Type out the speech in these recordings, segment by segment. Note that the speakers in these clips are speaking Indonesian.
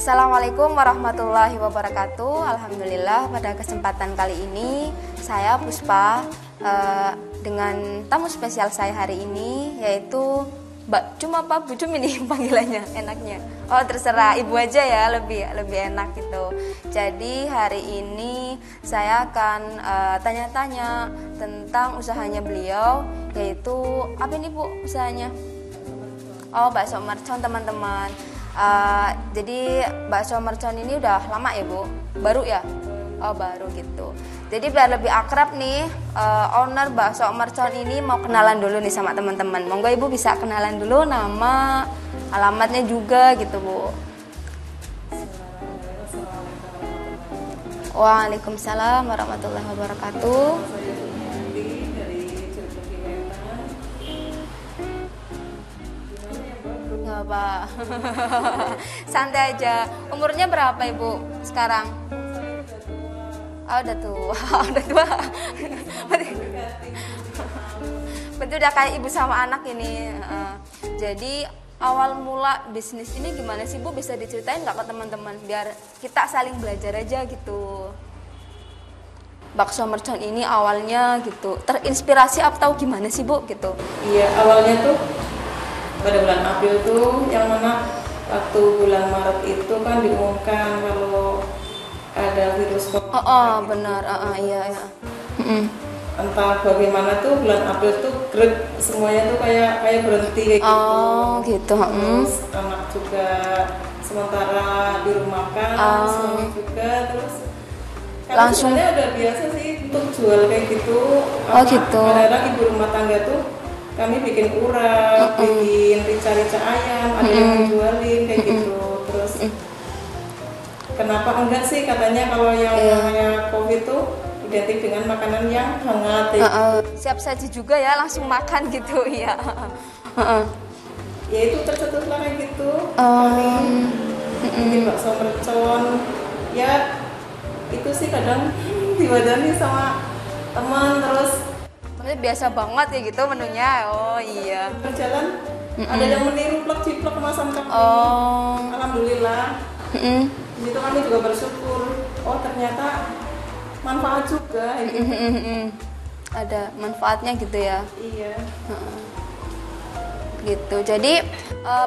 Assalamualaikum warahmatullahi wabarakatuh. Alhamdulillah pada kesempatan kali ini saya Puspa dengan tamu spesial saya hari ini yaitu Mbak Cum apa Bu Cum ini panggilannya enaknya. Oh terserah ibu aja ya, lebih enak gitu. Jadi hari ini saya akan tanya-tanya tentang usahanya beliau, yaitu apa ini Bu usahanya? Oh bakso mercon teman-teman. Jadi bakso mercon ini udah lama ya Bu? Baru ya? Oh baru gitu. Jadi biar lebih akrab nih, owner bakso mercon ini mau kenalan dulu nih sama teman-teman. Monggo Ibu bisa kenalan dulu nama, alamatnya juga gitu Bu. Waalaikumsalam warahmatullahi wabarakatuh. Nggak apa, santai aja. Umurnya berapa Ibu sekarang? Oh udah tua, udah tua. Betul udah kayak ibu sama anak ini. Jadi awal mula bisnis ini gimana sih Bu? Bisa diceritain nggak ke teman-teman biar kita saling belajar aja gitu. Bakso mercon ini awalnya gitu terinspirasi atau gimana sih Bu gitu? Iya awalnya tuh pada bulan April tuh yang mana waktu bulan Maret itu kan diumumkan kalau ada virus COVID. Oh benar, iya. Entah bagaimana tuh bulan April tuh grek semuanya tuh kayak berhenti kayak gitu. Oh gitu. Terus anak juga sementara dirumahkan, suami juga terus. Langsung sebenarnya udah biasa sih untuk jual kayak gitu. Gitu. Kadang-kadang ibu rumah tangga tuh kami bikin urap, bikin rica-rica ayam, ada yang menjualin kayak gitu. Terus kenapa enggak sih katanya kalau yang namanya COVID tuh identik dengan makanan yang hangat. Siap saji juga ya, langsung makan gitu ya. Ya itu tercetuslah kayak gitu. Kami bikin bakso mercon. Ya itu sih kadang diwadani sama teman terus. Biasa banget ya gitu menunya. Oh iya. Berjalan ada yang meniru plek-ciplek kemasan kami. Alhamdulillah. Di situ kami juga bersyukur. Oh ternyata manfaat juga. Ada manfaatnya gitu ya. Iya. Gitu. Jadi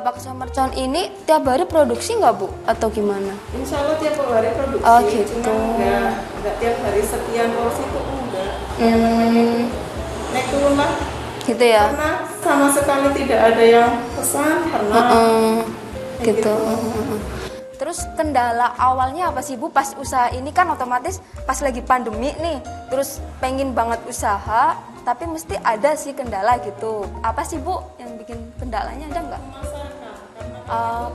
bakso mercon ini tiap hari produksi nggak Bu? Atau gimana? Insya Allah tiap hari produksi. Oh gitu. Cuma nggak tiap hari sekian porsi itu enggak. Naik turun lah. Gitu ya. Karena sama sekali tidak ada yang pesan karena gitu. Terus kendala awalnya apa sih Bu pas usaha ini kan otomatis pas lagi pandemi nih, terus pengen banget usaha tapi mesti ada sih kendala gitu. Apa sih Bu yang bikin kendalanya, ada nggak?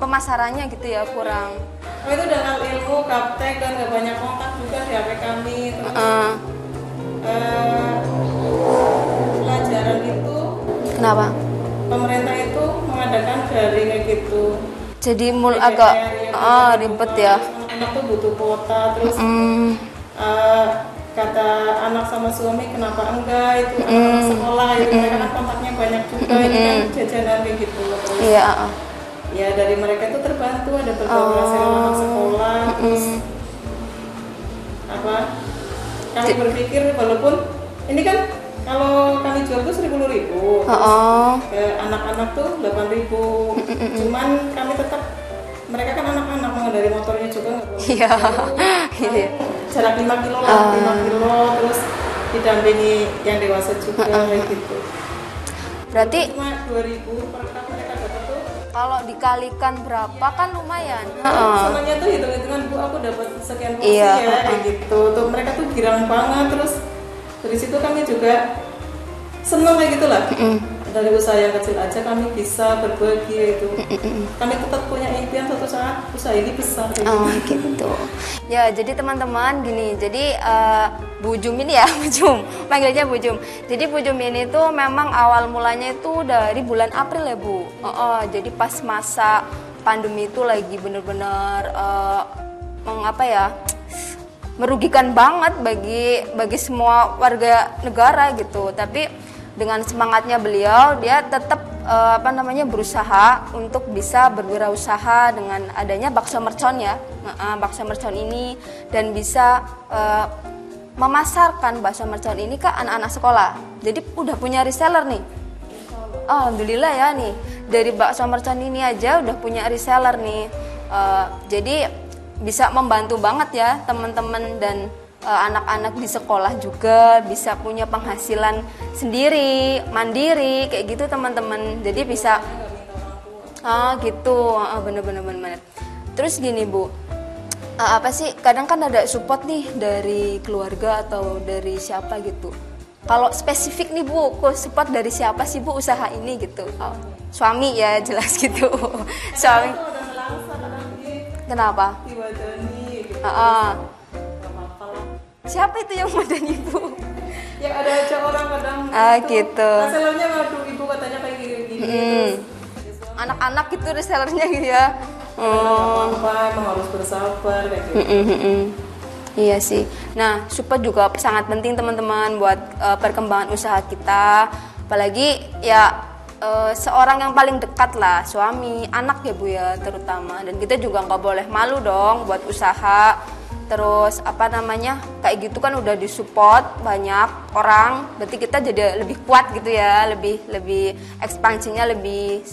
Pemasarannya gitu ya kurang. Itu dengan ilmu gaptek dan nggak banyak kontak juga di HP kami. Terus pelajaran itu. Kenapa? Pemerintah itu mengadakan daring kayak gitu. Jadi agak ribet ya. Anak tuh butuh kuota terus kata anak sama suami kenapa enggak itu anak sekolah itu mereka kan kontaknya banyak juga ini kan jajanan kayak gitu terus ya dari mereka itu terbantu ada berkolaborasi sama anak sekolah terus kami berpikir walaupun ini kan kalau kami jual tuh 10.000 ke anak-anak tuh 8.000 cuman kami tetap mereka kan anak-anak mengendarai motornya juga nggak boleh jarak 5 kilo lah 5 kilo terus didampingi yang dewasa juga kayak gitu berarti cuma 2.000 per kap mereka dapat tuh kalau dikalikan berapa kan lumayan semuanya tuh hitung-hitungan Bu aku dapat sekian porsi kayak gitu tuh mereka tuh girang banget terus dari situ kami juga seneng kayak gitulah dari usaha yang kecil aja kami bisa berbagi itu kami tetap punya impian suatu saat usaha ini besar gitu ya. Jadi teman-teman gini, jadi Bu Jum ini ya Bu Jum, panggilnya Bu Jum. Jadi Bu Jum ini tuh memang awal mulanya itu dari bulan April ya Bu. Jadi pas masa pandemi itu lagi bener-bener merugikan banget bagi semua warga negara gitu. Tapi dengan semangatnya beliau, dia tetap berusaha untuk bisa berwirausaha dengan adanya bakso mercon ya, bakso mercon ini, dan bisa memasarkan bakso mercon ini ke anak-anak sekolah. Jadi udah punya reseller nih. Alhamdulillah ya nih, dari bakso mercon ini aja udah punya reseller nih. Jadi bisa membantu banget ya teman-teman dan anak-anak di sekolah juga bisa punya penghasilan sendiri, mandiri kayak gitu teman-teman. Jadi bisa gitu, bener. Terus gini Bu, kadang kan ada support nih dari keluarga atau dari siapa gitu. Kalau spesifik nih Bu, support dari siapa sih Bu usaha ini gitu? Suami ya jelas gitu. Suami. Kenapa? Siapa itu yang madani Bu? Ya ada aja orang kadang gitu. Resellernya ngadu, Ibu katanya kayak gini. Anak-anak gitu resellernya gitu ya. Apa emang harus bersabar kayak gitu. Iya sih. Nah, support juga sangat penting teman-teman buat perkembangan usaha kita. Apalagi ya seorang yang paling dekat lah, suami, anak ya Bu ya terutama. Dan kita juga nggak boleh malu dong buat usaha. Terus kayak gitu kan udah disupport banyak orang, berarti kita jadi lebih kuat gitu ya, lebih ekspansinya lebih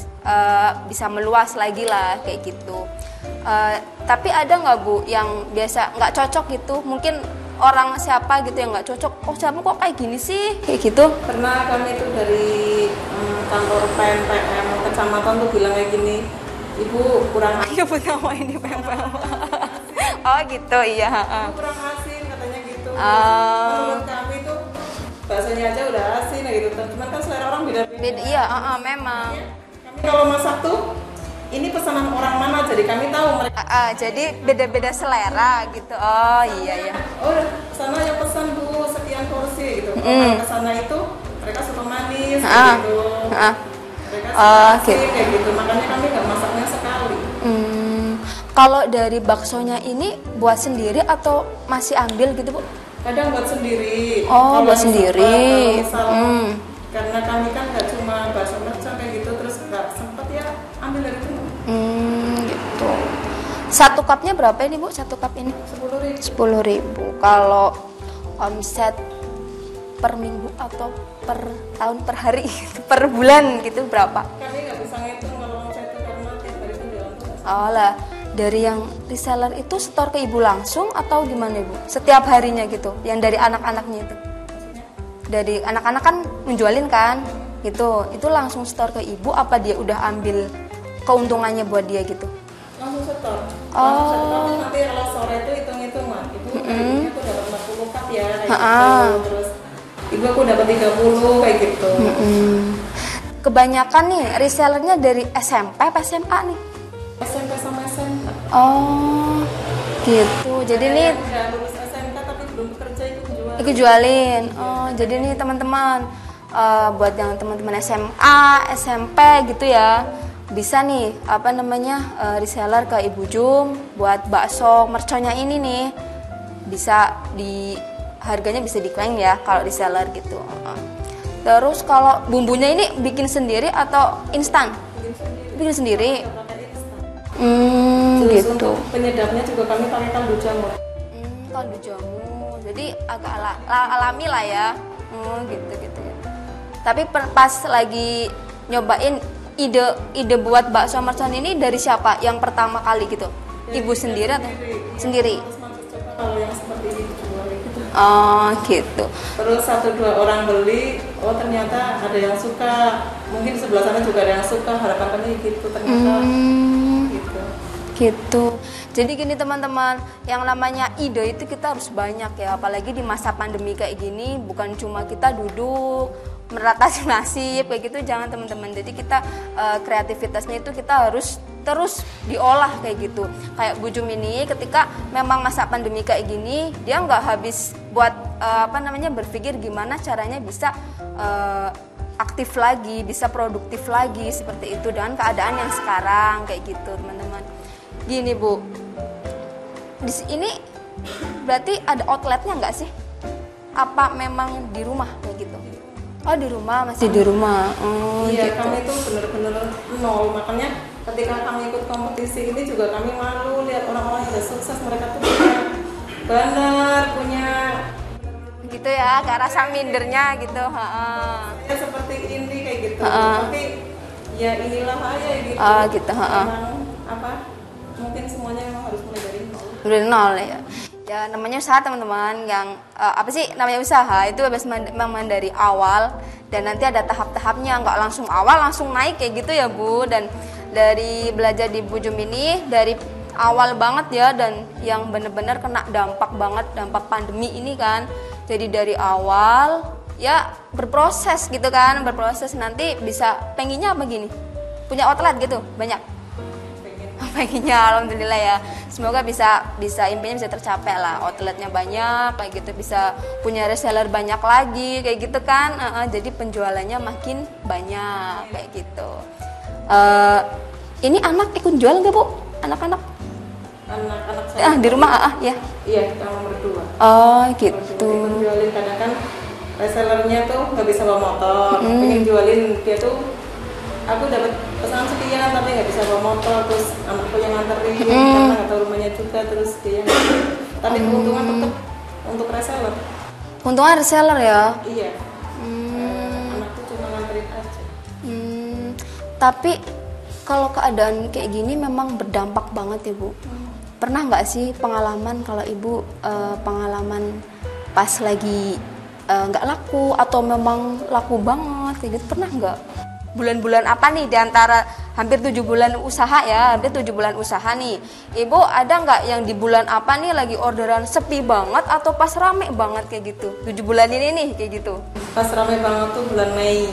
bisa meluas lagi lah kayak gitu. Tapi ada nggak Bu yang biasa nggak cocok gitu, mungkin orang siapa gitu yang nggak cocok, siapa kok kayak gini sih kayak gitu? Pernah kami itu dari kantor PMPM kecamatan tuh bilang kayak gini, Ibu kurang ayo nama ini PMPM. Oh gitu, iya. Kurang asin katanya gitu. Menurut kami tuh bahasanya aja udah asin gitu. Cuman kan selera orang beda-beda. Iya, memang. Kami kalau masak tuh ini pesanan orang mana, jadi kami tahu mereka. Jadi beda-beda selera gitu. Oh iya. Oh, sana yang pesan Bu sekian porsi gitu. Kalau ke sana itu mereka suka manis gitu. Mereka suka asin kayak gitu. Makanya kami nggak masaknya sekali. Kalau dari baksonya ini buat sendiri atau masih ambil gitu Bu? Kadang buat sendiri. Oh, buat sendiri. Karena kami kan nggak cuma bakso mercon kayak gitu, terus nggak sempet ya ambil dari itu. Gitu. Satu cupnya berapa ini Bu? Satu cup ini? 10.000. Kalau omset per minggu atau per tahun, per hari, per bulan gitu berapa? Kami nggak bisa ngitung kalau omset itu karena tiap hari itu jualan terus. Oh lah. Dari yang reseller itu setor ke Ibu langsung atau gimana Ibu? Setiap harinya gitu, yang dari anak-anaknya itu? Dari anak-anak kan menjualin kan? Gitu, itu langsung setor ke Ibu apa dia udah ambil keuntungannya buat dia gitu? Langsung setor. Nanti kalau sore itu hitung-hitungan. Ibu hari ini aku dapat 40 cup ya kayak gitu. Terus Ibu aku dapat 30 kayak gitu. Kebanyakan nih resellernya dari SMP apa SMA nih? SMP sama SMA. Oh, gitu. Jadi nih udah lulus SMK tapi belum bekerja ikut jualin. Oh, jadi nih teman-teman, buat yang teman-teman SMA, SMP gitu ya, bisa nih reseller ke Ibu Jum buat bakso merconnya ini nih. Bisa harganya bisa diklaim ya kalau reseller gitu. Terus kalau bumbunya ini bikin sendiri atau instan? Bikin sendiri. Terus gitu. Untuk penyedapnya juga kami pakai kaldu jamur. Kaldu jamur. Jadi agak alami lah ya. Gitu. Tapi pas lagi nyobain ide buat bakso mercon ini dari siapa? Yang pertama kali gitu? Ibu sendiri atau sendiri? Kalau yang seperti ini dijual gitu. Oh, gitu. Terus 1-2 orang beli, oh ternyata ada yang suka. Mungkin di sebelah sana juga ada yang suka. Harapan kami gitu ternyata. Gitu. Jadi gini teman-teman, yang namanya ide itu kita harus banyak ya, apalagi di masa pandemi kayak gini, bukan cuma kita duduk meratasi nasib kayak gitu, jangan teman-teman. Jadi kita kreativitasnya itu kita harus terus diolah kayak gitu. Kayak Bu Jum ini ketika memang masa pandemi kayak gini, dia nggak habis buat berpikir gimana caranya bisa aktif lagi, bisa produktif lagi seperti itu dengan keadaan yang sekarang kayak gitu teman-teman. Gini Bu, di sini berarti ada outletnya nggak sih? Apa memang di rumah kayak gitu? Oh di rumah, masih di rumah. Oh, iya, gitu. kami itu benar-benar nol. Makanya ketika kami ikut kompetisi ini juga kami malu lihat orang-orang yang udah sukses, mereka tuh punya banner, punya Gitu ya, kayak rasa mindernya gitu. ya seperti ini kayak gitu. Tapi ya inilah aja gitu. Gitu. Memang apa? Mungkin semuanya memang harus mulai dari nol. Dari nol ya. Ya namanya usaha teman-teman, yang apa sih namanya usaha itu memang dari awal dan nanti ada tahap-tahapnya, nggak langsung awal langsung naik kayak gitu ya Bu. Dan dari belajar di Bu Jum ini dari awal banget ya, dan yang bener-bener kena dampak banget, dampak pandemi ini kan. Jadi dari awal ya berproses gitu kan, berproses nanti bisa pengennya apa gini, punya outlet gitu banyak. Pengennya alhamdulillah ya, semoga bisa impiannya bisa tercapai lah, outletnya banyak kayak gitu, bisa punya reseller banyak lagi kayak gitu kan. Jadi penjualannya makin banyak kayak gitu. Ini anak ikut jual nggak Bu? Anak-anak saya di rumah ya? Iya, yang nomor 2. Oh gitu. Ikut jualin, kadang kan resellernya tuh nggak bisa bawa motor, pengen jualin, dia tuh aku dapat pesanan sekian tapi nggak bisa bawa motor, terus anakku yang nganterin karena nggak tahu rumahnya juga, terus dia tapi keuntungan tetap untuk reseller. Keuntungan reseller ya? Iya. Anakku cuma nganterin aja. Tapi kalau keadaan kayak gini memang berdampak banget ya Bu. Pernah nggak sih pengalaman kalau Ibu pengalaman pas lagi nggak laku atau memang laku banget kayak gitu, pernah nggak? Bulan-bulan apa nih diantara hampir 7 bulan usaha ya, hampir 7 bulan usaha nih, Ibu ada nggak yang di bulan apa nih lagi orderan sepi banget atau pas rame banget kayak gitu? 7 bulan ini nih kayak gitu. Pas rame banget tuh bulan Mei.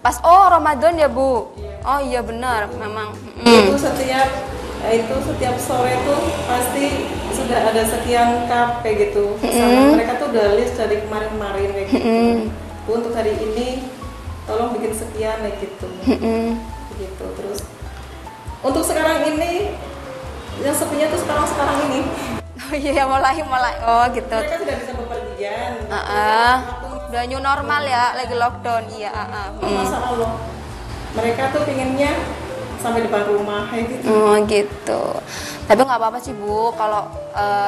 Pas Ramadan ya Bu? Oh iya benar memang. Itu setiap sore tuh pasti sudah ada sekian cup kayak gitu. Sama mereka tuh udah list dari kemarin-kemarin kayak gitu. Bu, untuk hari ini tolong bikin sekian kayak gitu. Gitu. Terus untuk sekarang ini yang sepinya tuh sekarang ini. Oh iya mulai. Oh gitu. Mereka sudah bisa bepergian. Udah new normal ya, lagi lockdown. Iya. Masa Allah. Mereka tuh pinginnya sampai depan rumah kayak gitu. Gitu. Tapi nggak apa-apa sih Bu, kalau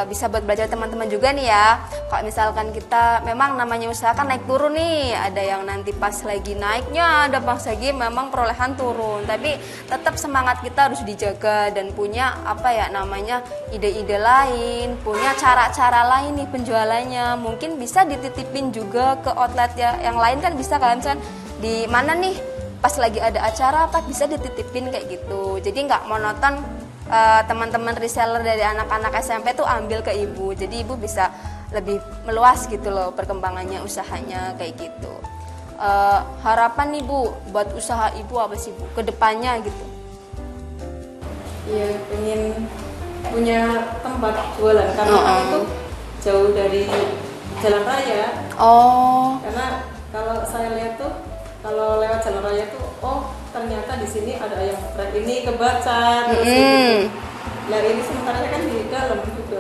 bisa buat belajar teman-teman juga nih ya. Kalau misalkan kita memang namanya usaha kan naik turun nih, ada yang nanti pas lagi naiknya, ada pas lagi memang perolehan turun. Tapi tetap semangat kita harus dijaga dan punya apa ya namanya ide-ide lain, punya cara-cara lain nih penjualannya. Mungkin bisa dititipin juga ke outlet ya, yang lain kan bisa kan, misalkan di mana nih pas lagi ada acara apa bisa dititipin kayak gitu. Jadi nggak monoton teman-teman reseller dari anak-anak SMP tuh ambil ke Ibu. Jadi Ibu bisa lebih meluas gitu loh perkembangannya usahanya kayak gitu. Harapan nih Bu buat usaha Ibu apa sih Bu ke depannya gitu? Iya, pengen punya tempat jualan karena kan itu jauh dari jalan raya. Karena kalau saya lihat tuh kalau lewat jalan raya tuh, ternyata di sini ada ayam geprek ini kebaca terus gitu. Nah ini sementara kan di dalam juga.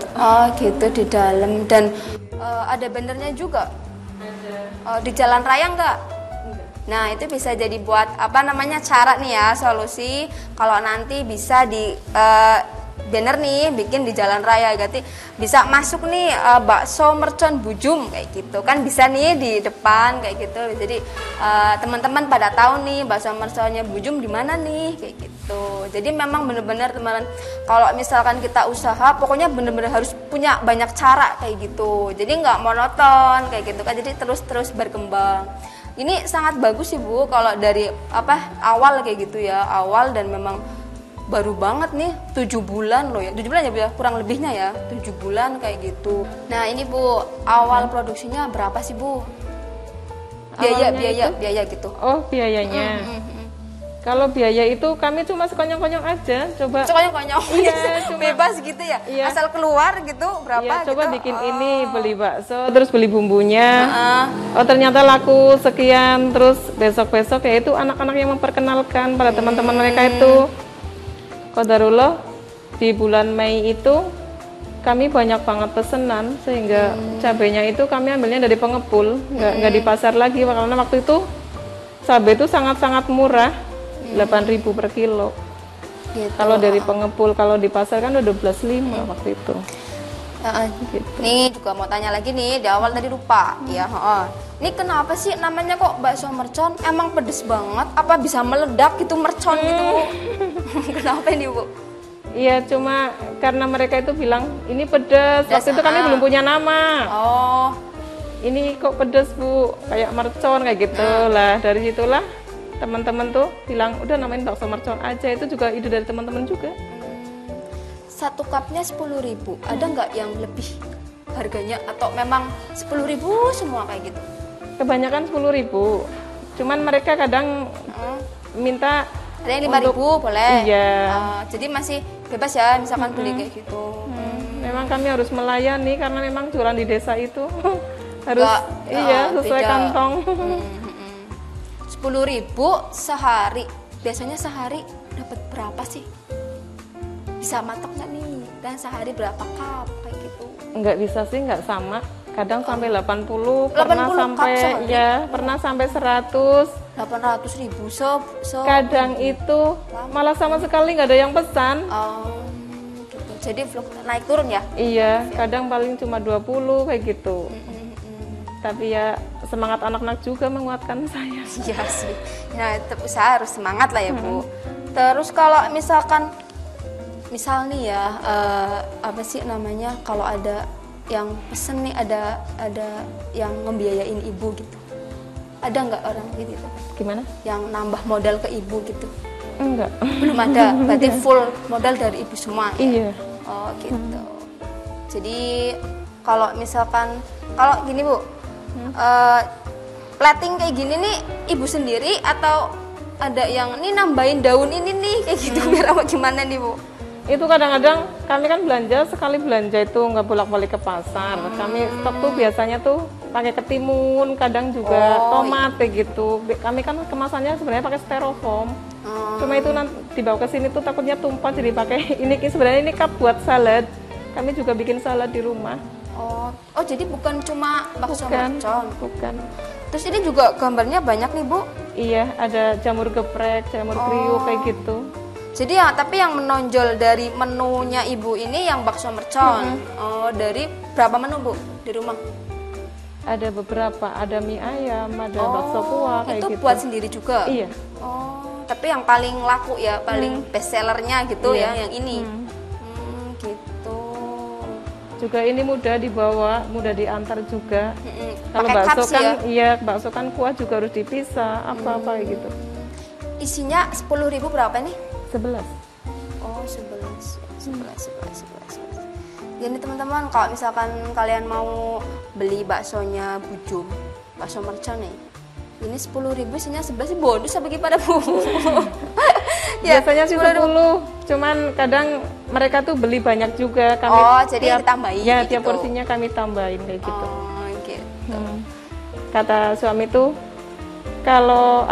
Gitu di dalam dan ada bannernya juga. Ada. Di jalan raya enggak? Nah itu bisa jadi buat apa namanya cara nih ya, solusi kalau nanti bisa di banner nih bikin di jalan raya, berarti bisa masuk nih bakso mercon Bu Jum kayak gitu kan, bisa nih di depan kayak gitu. Jadi teman-teman pada tahu nih bakso merconnya Bu Jum di mana nih kayak gitu. Jadi memang bener-bener teman-teman kalau misalkan kita usaha pokoknya bener-bener harus punya banyak cara kayak gitu. Jadi nggak monoton kayak gitu kan, jadi terus berkembang. Ini sangat bagus sih Bu kalau dari awal kayak gitu ya, awal dan memang baru banget nih 7 bulan loh ya, 7 bulan ya kurang lebihnya ya 7 bulan kayak gitu. Nah ini Bu awal produksinya berapa sih Bu? Biaya gitu. Biayanya. Kalau biaya itu kami cuma sekonyong-konyong aja, coba. Sekonyong-konyong. Iya, bebas gitu ya. Iya. Asal keluar gitu berapa? Iya, coba gitu. bikin ini, beli bakso, terus beli bumbunya. Ternyata laku sekian, terus besok-besok ya itu anak-anak yang memperkenalkan pada teman-teman mereka itu. Qadarullah di bulan Mei itu kami banyak banget pesanan sehingga cabenya itu kami ambilnya dari pengepul, nggak di pasar lagi karena waktu itu cabai itu sangat-sangat murah, 8.000 per kilo. Gitu. Kalau dari pengepul, kalau di pasar kan udah 12.500 waktu itu. Gitu. Nih juga mau tanya lagi nih, di awal tadi lupa ya. Ini kenapa sih namanya kok bakso mercon? Emang pedes banget? Apa bisa meledak gitu mercon gitu Bu? Kenapa ini Bu? Iya, cuma karena mereka itu bilang ini pedas. Waktu itu kami belum punya nama. Oh, ini kok pedas Bu, kayak mercon kayak gitu lah. Dari situlah teman-teman tuh bilang udah namain bakso mercon aja. Itu juga ide dari teman-teman juga. Satu cupnya 10.000. Ada nggak yang lebih harganya atau memang 10.000 semua kayak gitu? Kebanyakan 10.000. Cuman mereka kadang minta ada yang 5.000 boleh. Iya. Jadi masih bebas ya misalkan beli kayak gitu. Memang kami harus melayani karena memang jualan di desa itu harus sesuai beda. Kantong. 10.000 sehari. Biasanya sehari dapat berapa sih? Bisa matok nggak nih? Dan sehari berapa cup kayak gitu? Nggak bisa sih, nggak sama. Kadang sampai 80, pernah sampai pernah sampai 100. 800.000 kadang itu malah sama sekali nggak ada yang pesan. Gitu. Jadi naik turun ya? Iya, kadang paling cuma 20 kayak gitu. Tapi ya semangat anak-anak juga menguatkan saya. Iya sih. Nah, saya harus semangat lah ya Bu. Terus kalau misal nih ya, apa sih namanya, kalau ada yang pesen nih, ada yang ngebiayain ibu gitu. Ada nggak orang gitu? Gimana? Yang nambah modal ke ibu gitu? Enggak. Belum ada. Berarti full modal dari ibu semua. Iya. Oh gitu. Jadi kalau misalkan gini Bu, plating kayak gini nih ibu sendiri atau ada yang nih nambahin daun ini nih kayak gitu biar apa gimana nih Bu? Itu kadang-kadang kami kan sekali belanja itu nggak bolak-balik ke pasar. Kami stok tuh biasanya tuh pakai ketimun, kadang juga tomat kayak gitu. Kami kan kemasannya sebenarnya pakai styrofoam. Cuma itu nanti dibawa ke sini tuh takutnya tumpah, jadi pakai ini sebenarnya ini cup buat salad. Kami juga bikin salad di rumah. Oh jadi bukan cuma bakso mercon. Bukan. Terus ini juga gambarnya banyak nih Bu? Iya, ada jamur geprek, jamur kriuk kayak gitu. Jadi tapi yang menonjol dari menunya ibu ini yang bakso mercon. Dari berapa menu Bu di rumah? Ada beberapa, ada mie ayam, ada bakso kuah kayak gitu. Itu buat sendiri juga? Iya. Tapi yang paling laku ya, paling best sellernya gitu ya, yang ini. Gitu. Juga ini mudah dibawa, mudah diantar juga. Kalau pakai bakso kan, ya? Bakso kan kuah juga harus dipisah, apa-apa gitu. Isinya 10.000 berapa nih? 11. Oh 11. Jadi teman-teman kalau misalkan kalian mau beli baksonya Bujum, bakso mercon nih, ini 10.000 isinya 11 bonus apa gimana Bu? Ya, biasanya sih 10, cuman kadang mereka tuh beli banyak juga. Kami jadi ditambahin ya, gitu. Tiap porsinya kami tambahin kayak gitu. Gitu. Kata suami tuh, kalau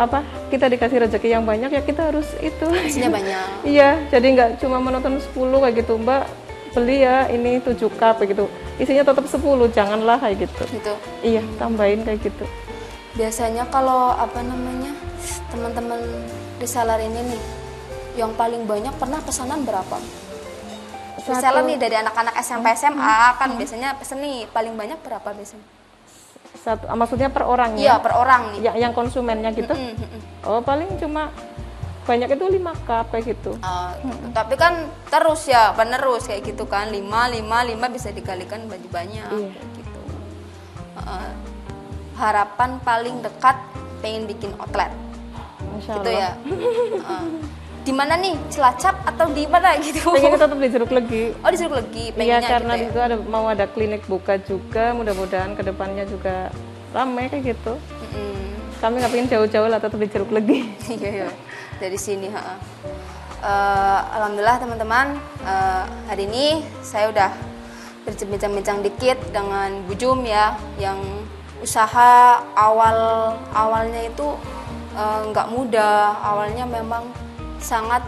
kita dikasih rezeki yang banyak ya kita harus itu. Isinya banyak. Iya, jadi nggak cuma menonton 10 kayak gitu, Mbak. Beli ya ini 7 cup kayak gitu. Isinya tetap 10, janganlah kayak gitu. Gitu. Iya, tambahin kayak gitu. Biasanya kalau teman-teman reseller ini nih, yang paling banyak pernah pesanan berapa? Reseller nih dari anak-anak SMP SMA kan biasanya pesen nih, paling banyak berapa biasanya? Maksudnya per orang ya? Iya, per orang nih. Yang konsumennya gitu? Paling cuma banyak itu 5 cup kayak gitu. Gitu. Tapi kan terus ya, penerus kayak gitu kan, 5 bisa dikalikan baju banyak kayak gitu. Harapan paling dekat pengen bikin outlet. Masya gitu Allah. Ya. Di mana nih, Cilacap atau di mana gitu? Pengen tetap di Jeruk Legi. Oh di Jeruk Legi, pengennya. Iya karena gitu ya? Itu mau ada klinik buka juga, mudah-mudahan kedepannya juga ramai kayak gitu. Kami nggak pengen jauh-jauh lah, tetap di Jeruk Legi. Iya. Dari sini. Alhamdulillah teman-teman, hari ini saya udah berbincang-bincang dikit dengan Bujum ya, yang usaha awalnya itu nggak mudah. Awalnya memang sangat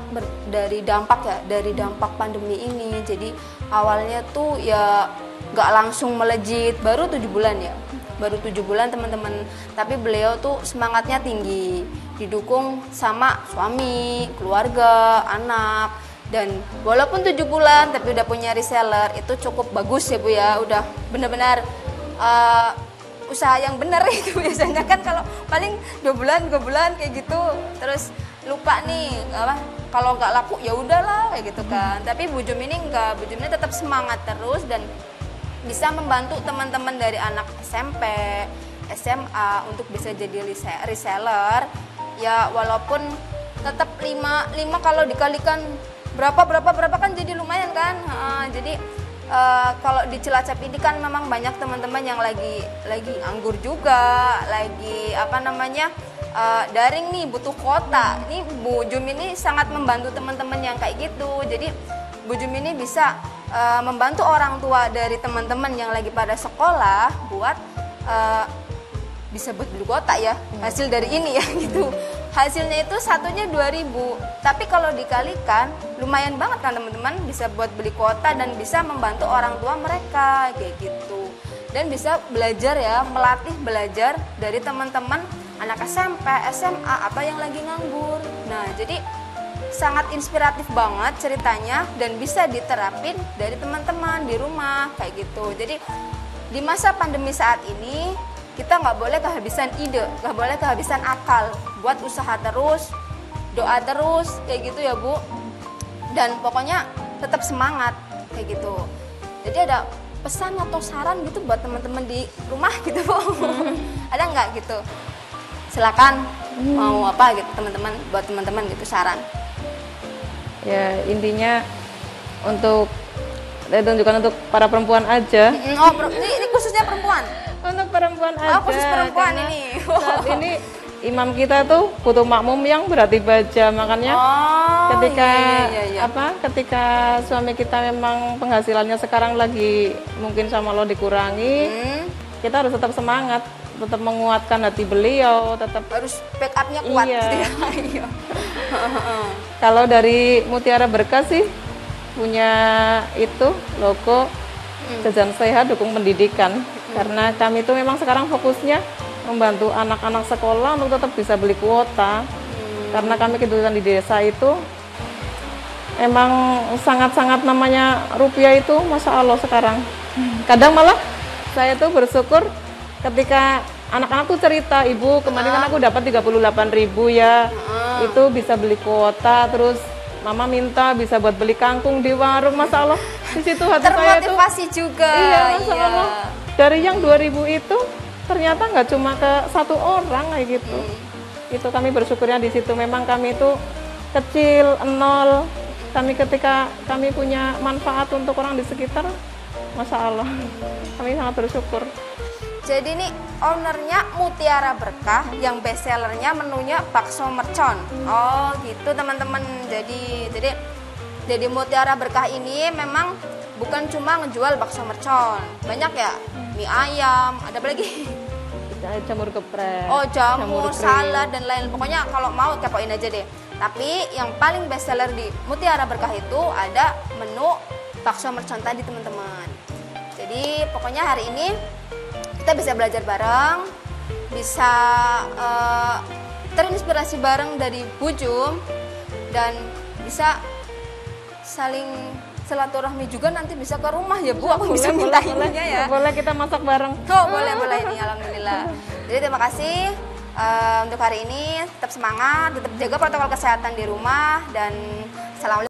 dari dampak pandemi ini. Jadi awalnya tuh ya nggak langsung melejit, baru 7 bulan ya. baru 7 bulan teman-teman. Tapi beliau tuh semangatnya tinggi, didukung sama suami, keluarga, anak. Dan walaupun 7 bulan tapi udah punya reseller, itu cukup bagus ya Bu ya. Udah benar-benar usaha yang benar itu. Biasanya kan kalau paling 2 bulan kayak gitu, terus lupa nih apa, kalau nggak laku ya udahlah kayak gitu kan. Tapi Bu Jum ini enggak, Bu Jum ini tetap semangat terus dan bisa membantu teman-teman dari anak SMP, SMA untuk bisa jadi reseller. Ya walaupun tetap 5 kalau dikalikan berapa kan jadi lumayan kan. Jadi kalau di Cilacap ini kan memang banyak teman-teman yang lagi nganggur juga, lagi apa namanya daring nih, butuh kuota. Ini Bu Jum ini sangat membantu teman-teman yang kayak gitu. Jadi Bu Jum ini bisa membantu orang tua dari teman-teman yang lagi pada sekolah buat bisa buat beli kuota ya, hasil dari ini ya gitu. Hasilnya itu satunya 2.000, tapi kalau dikalikan lumayan banget kan teman-teman, bisa buat beli kuota dan bisa membantu orang tua mereka kayak gitu. Dan bisa belajar ya, melatih belajar dari teman-teman anak SMP, SMA atau yang lagi nganggur. Nah, jadi sangat inspiratif banget ceritanya dan bisa diterapin dari teman-teman di rumah kayak gitu. Jadi di masa pandemi saat ini kita nggak boleh kehabisan ide, nggak boleh kehabisan akal, buat usaha terus, doa terus kayak gitu ya Bu. Dan pokoknya tetap semangat kayak gitu. Jadi ada pesan atau saran gitu buat teman-teman di rumah gitu Bu? Ada nggak gitu? Silakan mau apa gitu teman-teman, buat teman-teman gitu saran. Ya intinya untuk ditunjukkan untuk para perempuan aja. Oh ini khususnya perempuan? Untuk perempuan aja. Khusus perempuan ini. Saat ini imam kita tuh butuh makmum yang berarti baja, makanya ketika ketika suami kita memang penghasilannya sekarang lagi mungkin sama lo dikurangi, kita harus tetap semangat, tetap menguatkan hati beliau, tetap harus backupnya kuat. Iya. Kalau dari Mutiara Berkah sih punya itu logo Jajan Sehat Dukung Pendidikan, karena kami itu memang sekarang fokusnya membantu anak-anak sekolah untuk tetap bisa beli kuota. Karena kami kedudukan di desa itu emang sangat-sangat namanya rupiah itu Masya Allah sekarang. Kadang malah saya tuh bersyukur ketika anak-anak tuh cerita, ibu kemarin kan aku dapat 38.000 ya, itu bisa beli kuota, terus mama minta bisa buat beli kangkung di warung. Masya Allah di situ hati saya tuh termotivasi juga. Iya, Masya Allah. Dari yang 2.000 itu ternyata nggak cuma ke satu orang kayak gitu. Itu kami bersyukurnya di situ. Memang kami itu kecil, nol. Kami ketika kami punya manfaat untuk orang di sekitar, Masya Allah, kami sangat bersyukur. Jadi ini ownernya Mutiara Berkah, yang best sellernya menunya bakso mercon. Oh gitu teman-teman. Jadi Mutiara Berkah ini memang bukan cuma ngejual bakso mercon, banyak ya, mie ayam, ada apa lagi? Jamur geprek. Oh jamur, salad dan lain. Pokoknya kalau mau kepoin aja deh. Tapi yang paling best seller di Mutiara Berkah itu ada menu bakso mercon tadi teman-teman. Jadi pokoknya hari ini kita bisa belajar bareng, bisa terinspirasi bareng dari Bu Jum, dan bisa saling silaturahmi juga, nanti bisa ke rumah ya Bu, aku bisa minta ininya ya. Boleh kita masak bareng. Oh boleh ini, alhamdulillah. Jadi terima kasih untuk hari ini, tetap semangat, tetap jaga protokol kesehatan di rumah, dan assalamualaikum.